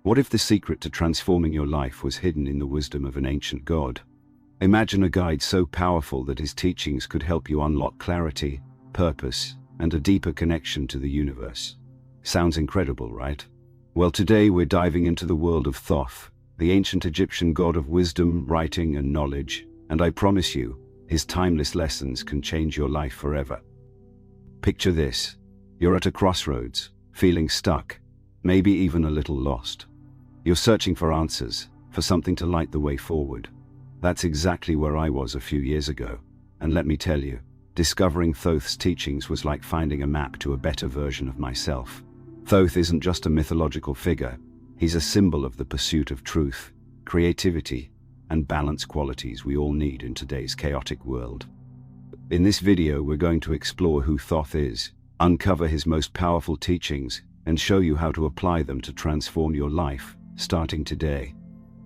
What if the secret to transforming your life was hidden in the wisdom of an ancient god? Imagine a guide so powerful that his teachings could help you unlock clarity, purpose, and a deeper connection to the universe. Sounds incredible, right? Well, today we're diving into the world of Thoth, the ancient Egyptian god of wisdom, writing, and knowledge, and I promise you, his timeless lessons can change your life forever. Picture this. You're at a crossroads, feeling stuck, maybe even a little lost. You're searching for answers, for something to light the way forward. That's exactly where I was a few years ago, and let me tell you, discovering Thoth's teachings was like finding a map to a better version of myself. Thoth isn't just a mythological figure, he's a symbol of the pursuit of truth, creativity, and balance qualities we all need in today's chaotic world. In this video, we're going to explore who Thoth is, uncover his most powerful teachings, and show you how to apply them to transform your life, starting today.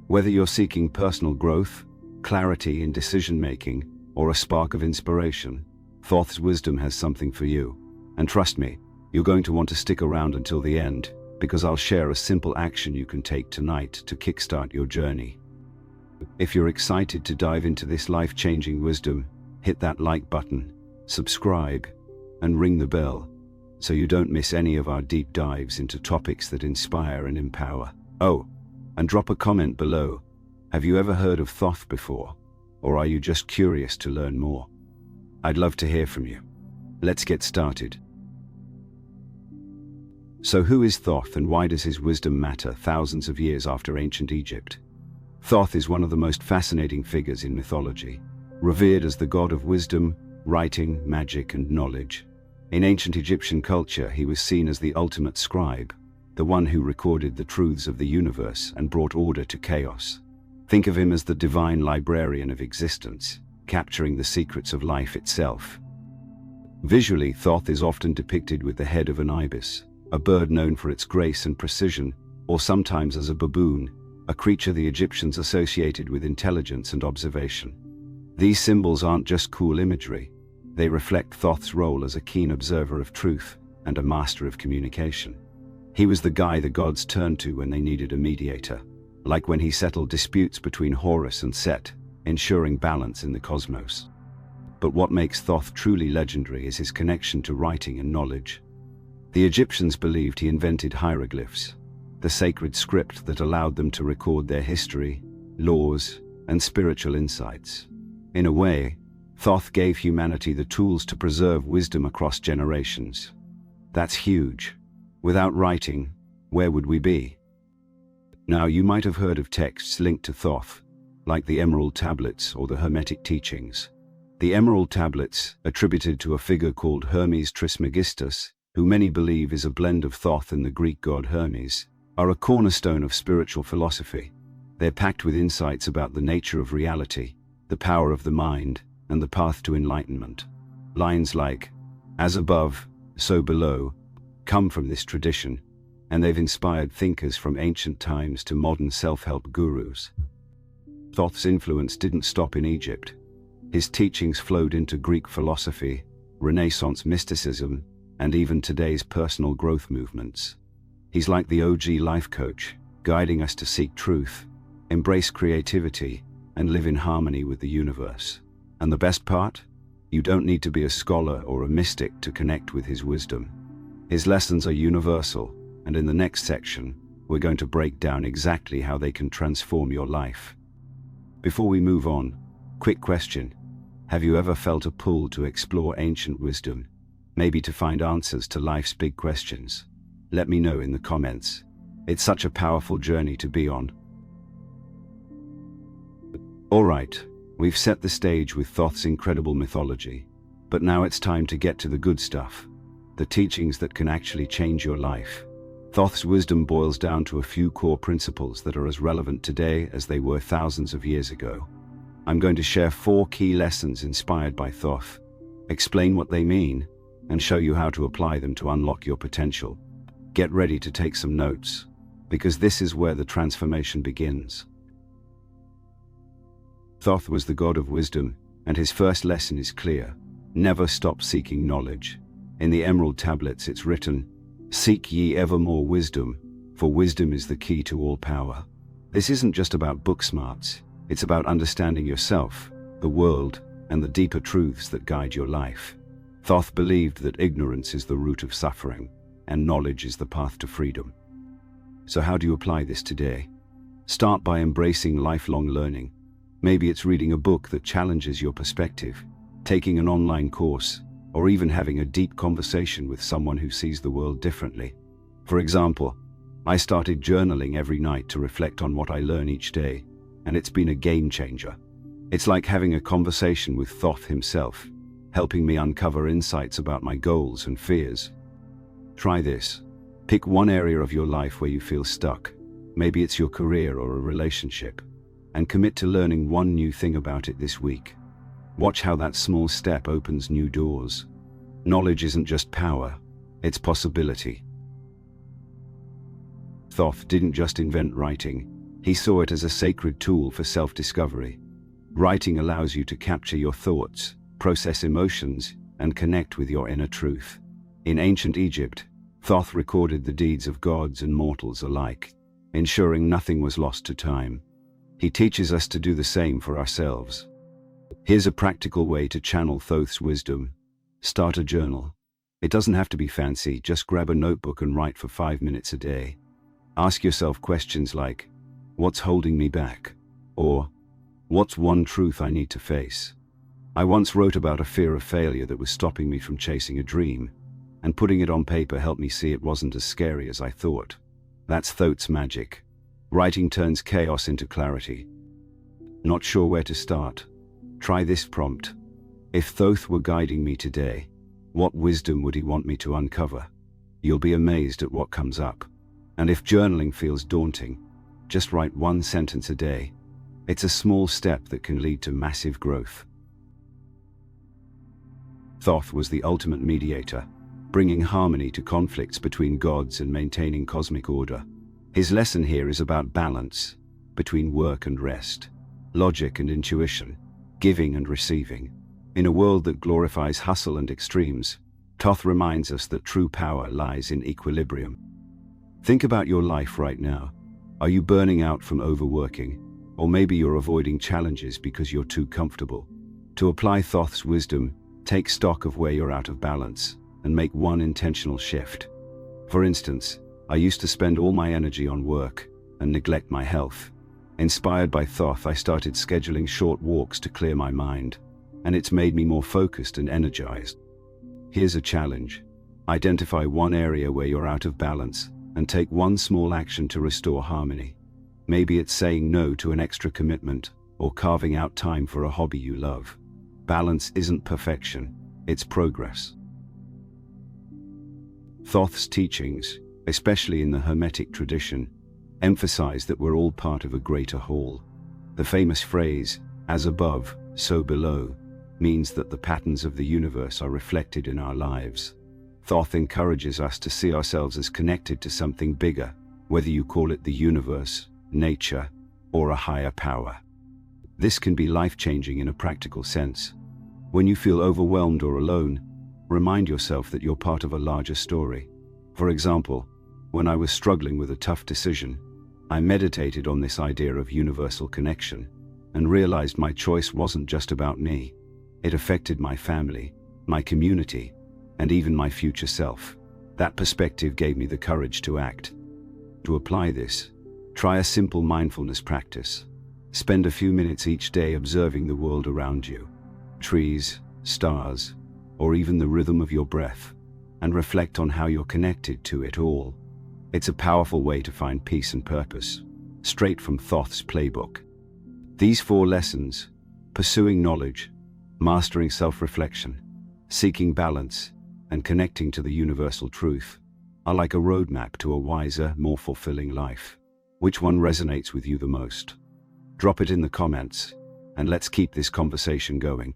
Whether you're seeking personal growth, clarity in decision-making, or a spark of inspiration, Thoth's wisdom has something for you. And trust me, you're going to want to stick around until the end, because I'll share a simple action you can take tonight to kickstart your journey. If you're excited to dive into this life-changing wisdom, hit that like button, subscribe, and ring the bell, so you don't miss any of our deep dives into topics that inspire and empower. Oh, and drop a comment below. Have you ever heard of Thoth before? Or are you just curious to learn more? I'd love to hear from you. Let's get started. So who is Thoth, and why does his wisdom matter thousands of years after ancient Egypt? Thoth is one of the most fascinating figures in mythology, revered as the god of wisdom, writing, magic, and knowledge. In ancient Egyptian culture, he was seen as the ultimate scribe, the one who recorded the truths of the universe and brought order to chaos. Think of him as the divine librarian of existence, capturing the secrets of life itself. Visually, Thoth is often depicted with the head of an ibis, a bird known for its grace and precision, or sometimes as a baboon, a creature the Egyptians associated with intelligence and observation. These symbols aren't just cool imagery. They reflect Thoth's role as a keen observer of truth and a master of communication. He was the guy the gods turned to when they needed a mediator, like when he settled disputes between Horus and Set, ensuring balance in the cosmos. But what makes Thoth truly legendary is his connection to writing and knowledge. The Egyptians believed he invented hieroglyphs, the sacred script that allowed them to record their history, laws, and spiritual insights. In a way, Thoth gave humanity the tools to preserve wisdom across generations. That's huge. Without writing, where would we be? Now, you might have heard of texts linked to Thoth, like the Emerald Tablets or the Hermetic Teachings. The Emerald Tablets, attributed to a figure called Hermes Trismegistus, who many believe is a blend of Thoth and the Greek god Hermes, are a cornerstone of spiritual philosophy. They're packed with insights about the nature of reality, the power of the mind, and the path to enlightenment. Lines like, "As above, so below," come from this tradition, and they've inspired thinkers from ancient times to modern self-help gurus. Thoth's influence didn't stop in Egypt. His teachings flowed into Greek philosophy, Renaissance mysticism, and even today's personal growth movements. He's like the OG life coach, guiding us to seek truth, embrace creativity, and live in harmony with the universe. And the best part? You don't need to be a scholar or a mystic to connect with his wisdom. His lessons are universal, and in the next section, we're going to break down exactly how they can transform your life. Before we move on, quick question. Have you ever felt a pull to explore ancient wisdom, maybe to find answers to life's big questions? Let me know in the comments. It's such a powerful journey to be on. All right, we've set the stage with Thoth's incredible mythology, but now it's time to get to the good stuff, the teachings that can actually change your life. Thoth's wisdom boils down to a few core principles that are as relevant today as they were thousands of years ago. I'm going to share 4 key lessons inspired by Thoth, explain what they mean, and show you how to apply them to unlock your potential. Get ready to take some notes, because this is where the transformation begins. Thoth was the god of wisdom, and his first lesson is clear: never stop seeking knowledge. In the Emerald Tablets it's written, "Seek ye ever more wisdom, for wisdom is the key to all power. This isn't just about book smarts, it's about understanding yourself, the world, and the deeper truths that guide your life. Thoth believed that ignorance is the root of suffering, and knowledge is the path to freedom. So how do you apply this today? Start by embracing lifelong learning. Maybe it's reading a book that challenges your perspective, taking an online course, or even having a deep conversation with someone who sees the world differently. For example, I started journaling every night to reflect on what I learn each day, and it's been a game changer. It's like having a conversation with Thoth himself, helping me uncover insights about my goals and fears. Try this. Pick one area of your life where you feel stuck. Maybe it's your career or a relationship, and commit to learning one new thing about it this week. Watch how that small step opens new doors. Knowledge isn't just power, it's possibility. Thoth didn't just invent writing, he saw it as a sacred tool for self-discovery. Writing allows you to capture your thoughts, process emotions, and connect with your inner truth. In ancient Egypt, Thoth recorded the deeds of gods and mortals alike, ensuring nothing was lost to time. He teaches us to do the same for ourselves. Here's a practical way to channel Thoth's wisdom. Start a journal. It doesn't have to be fancy, just grab a notebook and write for 5 minutes a day. Ask yourself questions like, what's holding me back? Or, what's one truth I need to face? I once wrote about a fear of failure that was stopping me from chasing a dream, and putting it on paper helped me see it wasn't as scary as I thought. That's Thoth's magic. Writing turns chaos into clarity. Not sure where to start? Try this prompt. If Thoth were guiding me today, what wisdom would he want me to uncover? You'll be amazed at what comes up. And if journaling feels daunting, just write one sentence a day. It's a small step that can lead to massive growth. Thoth was the ultimate mediator, bringing harmony to conflicts between gods and maintaining cosmic order. His lesson here is about balance between work and rest, logic and intuition, giving and receiving. In a world that glorifies hustle and extremes, Thoth reminds us that true power lies in equilibrium. Think about your life right now. Are you burning out from overworking? Or maybe you're avoiding challenges because you're too comfortable. To apply Thoth's wisdom, take stock of where you're out of balance and make one intentional shift. For instance, I used to spend all my energy on work and neglect my health. Inspired by Thoth, I started scheduling short walks to clear my mind, and it's made me more focused and energized. Here's a challenge. Identify one area where you're out of balance and take one small action to restore harmony. Maybe it's saying no to an extra commitment or carving out time for a hobby you love. Balance isn't perfection, it's progress. Thoth's teachings, especially in the Hermetic tradition, emphasize that we're all part of a greater whole. The famous phrase, "as above, so below," means that the patterns of the universe are reflected in our lives. Thoth encourages us to see ourselves as connected to something bigger, whether you call it the universe, nature, or a higher power. This can be life-changing in a practical sense. When you feel overwhelmed or alone, remind yourself that you're part of a larger story. For example, when I was struggling with a tough decision, I meditated on this idea of universal connection and realized my choice wasn't just about me. It affected my family, my community, and even my future self. That perspective gave me the courage to act. To apply this, try a simple mindfulness practice. Spend a few minutes each day observing the world around you, trees, stars, or even the rhythm of your breath, and reflect on how you're connected to it all. It's a powerful way to find peace and purpose, straight from Thoth's playbook. These 4 lessons, pursuing knowledge, mastering self-reflection, seeking balance, and connecting to the universal truth, are like a roadmap to a wiser, more fulfilling life. Which one resonates with you the most? Drop it in the comments, and let's keep this conversation going.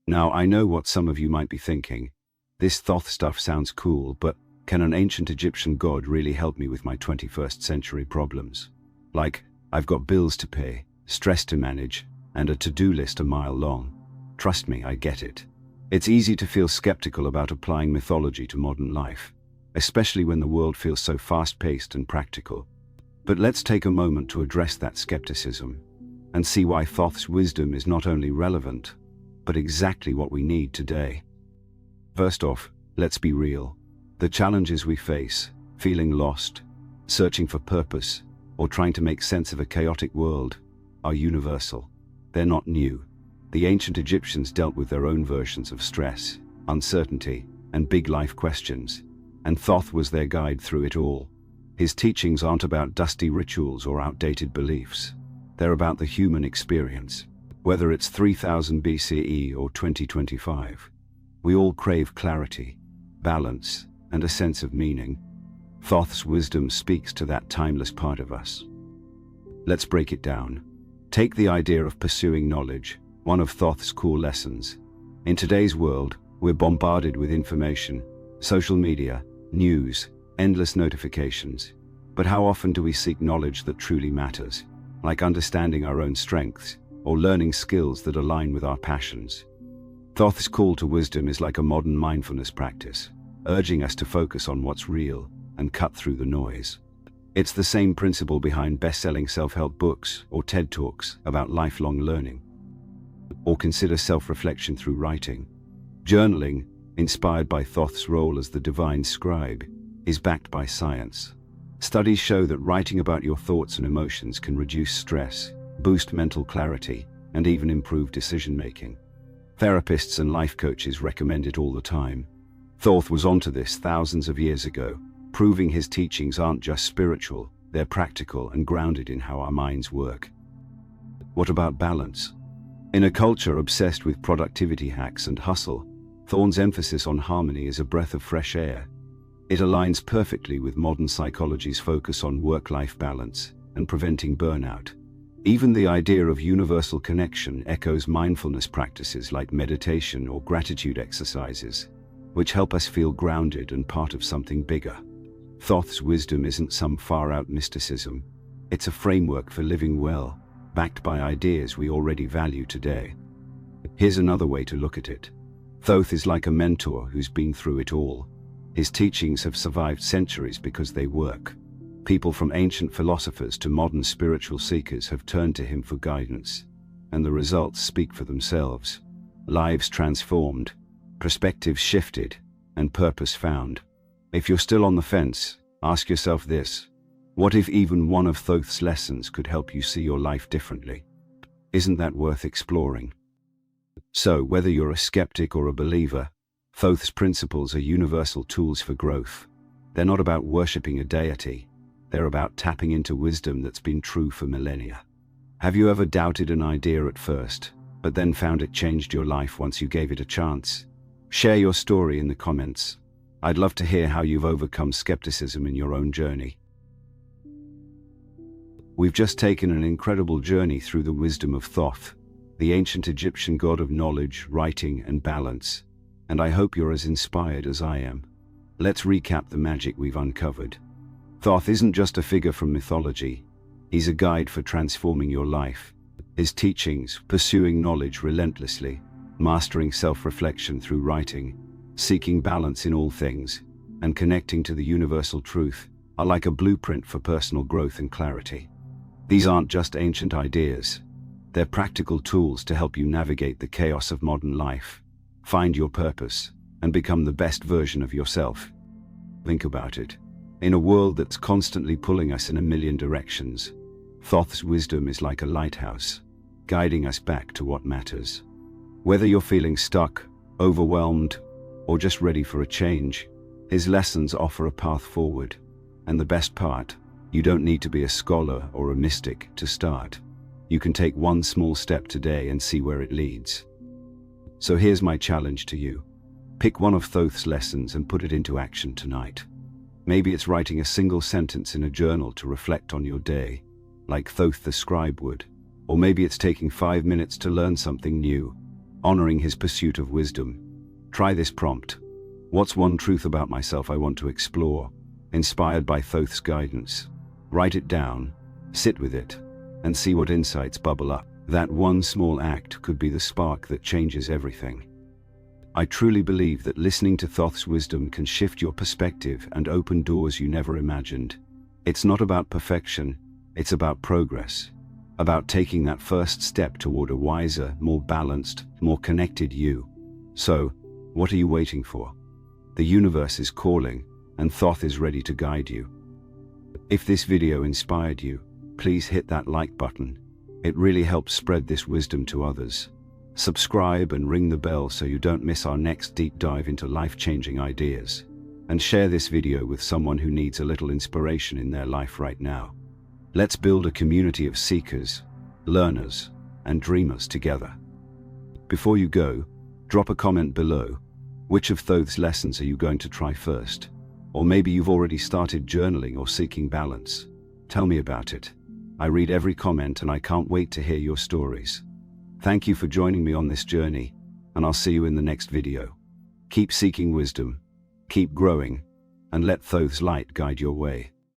Now, I know what some of you might be thinking. This Thoth stuff sounds cool, but can an ancient Egyptian god really help me with my 21st century problems? Like, I've got bills to pay, stress to manage, and a to-do list a mile long. Trust me, I get it. It's easy to feel skeptical about applying mythology to modern life. especially when the world feels so fast-paced and practical. But let's take a moment to address that skepticism and see why Thoth's wisdom is not only relevant, but exactly what we need today. First off, let's be real. The challenges we face, feeling lost, searching for purpose, or trying to make sense of a chaotic world, are universal. They're not new. The ancient Egyptians dealt with their own versions of stress, uncertainty, and big life questions, and Thoth was their guide through it all. His teachings aren't about dusty rituals or outdated beliefs. They're about the human experience. Whether it's 3000 BCE or 2025, we all crave clarity, balance, and a sense of meaning. Thoth's wisdom speaks to that timeless part of us. Let's break it down. Take the idea of pursuing knowledge, one of Thoth's core lessons. In today's world, we're bombarded with information, social media, news, endless notifications. But how often do we seek knowledge that truly matters, like understanding our own strengths or learning skills that align with our passions? Thoth's call to wisdom is like a modern mindfulness practice, urging us to focus on what's real and cut through the noise. It's the same principle behind best-selling self-help books or TED Talks about lifelong learning. Or consider self-reflection through writing. Journaling, inspired by Thoth's role as the divine scribe, is backed by science. Studies show that writing about your thoughts and emotions can reduce stress, boost mental clarity, and even improve decision-making. Therapists and life coaches recommend it all the time. Thoth was onto this thousands of years ago, proving his teachings aren't just spiritual, they're practical and grounded in how our minds work. What about balance? In a culture obsessed with productivity hacks and hustle, Thoth's emphasis on harmony is a breath of fresh air. It aligns perfectly with modern psychology's focus on work-life balance and preventing burnout. Even the idea of universal connection echoes mindfulness practices like meditation or gratitude exercises, which help us feel grounded and part of something bigger. Thoth's wisdom isn't some far-out mysticism. It's a framework for living well, backed by ideas we already value today. Here's another way to look at it. Thoth is like a mentor who's been through it all. His teachings have survived centuries because they work. People from ancient philosophers to modern spiritual seekers have turned to him for guidance, and the results speak for themselves. Lives transformed, perspectives shifted, and purpose found. If you're still on the fence, ask yourself this: what if even one of Thoth's lessons could help you see your life differently? Isn't that worth exploring? So, whether you're a skeptic or a believer, Thoth's principles are universal tools for growth. They're not about worshipping a deity. They're about tapping into wisdom that's been true for millennia. Have you ever doubted an idea at first, but then found it changed your life once you gave it a chance? Share your story in the comments. I'd love to hear how you've overcome skepticism in your own journey. We've just taken an incredible journey through the wisdom of Thoth, the ancient Egyptian god of knowledge, writing, and balance, and I hope you're as inspired as I am. Let's recap the magic we've uncovered. Thoth isn't just a figure from mythology. He's a guide for transforming your life. His teachings, pursuing knowledge relentlessly, mastering self-reflection through writing, seeking balance in all things, and connecting to the universal truth, are like a blueprint for personal growth and clarity. These aren't just ancient ideas. They're practical tools to help you navigate the chaos of modern life, find your purpose, and become the best version of yourself. Think about it. In a world that's constantly pulling us in a million directions, Thoth's wisdom is like a lighthouse, guiding us back to what matters. Whether you're feeling stuck, overwhelmed, or just ready for a change, his lessons offer a path forward. And the best part, you don't need to be a scholar or a mystic to start. You can take one small step today and see where it leads. So here's my challenge to you. Pick one of Thoth's lessons and put it into action tonight. Maybe it's writing a single sentence in a journal to reflect on your day, like Thoth the scribe would. Or maybe it's taking 5 minutes to learn something new, honoring his pursuit of wisdom. Try this prompt. What's one truth about myself I want to explore, inspired by Thoth's guidance? Write it down, sit with it, and see what insights bubble up. That one small act could be the spark that changes everything. I truly believe that listening to Thoth's wisdom can shift your perspective and open doors you never imagined. It's not about perfection, it's about progress, about taking that first step toward a wiser, more balanced, more connected you. So, what are you waiting for? The universe is calling, and Thoth is ready to guide you. If this video inspired you, please hit that like button. It really helps spread this wisdom to others. Subscribe and ring the bell so you don't miss our next deep dive into life-changing ideas. And share this video with someone who needs a little inspiration in their life right now. Let's build a community of seekers, learners, and dreamers together. Before you go, drop a comment below. Which of Thoth's lessons are you going to try first? Or maybe you've already started journaling or seeking balance. Tell me about it. I read every comment and I can't wait to hear your stories. Thank you for joining me on this journey, and I'll see you in the next video. Keep seeking wisdom, keep growing, and let Thoth's light guide your way.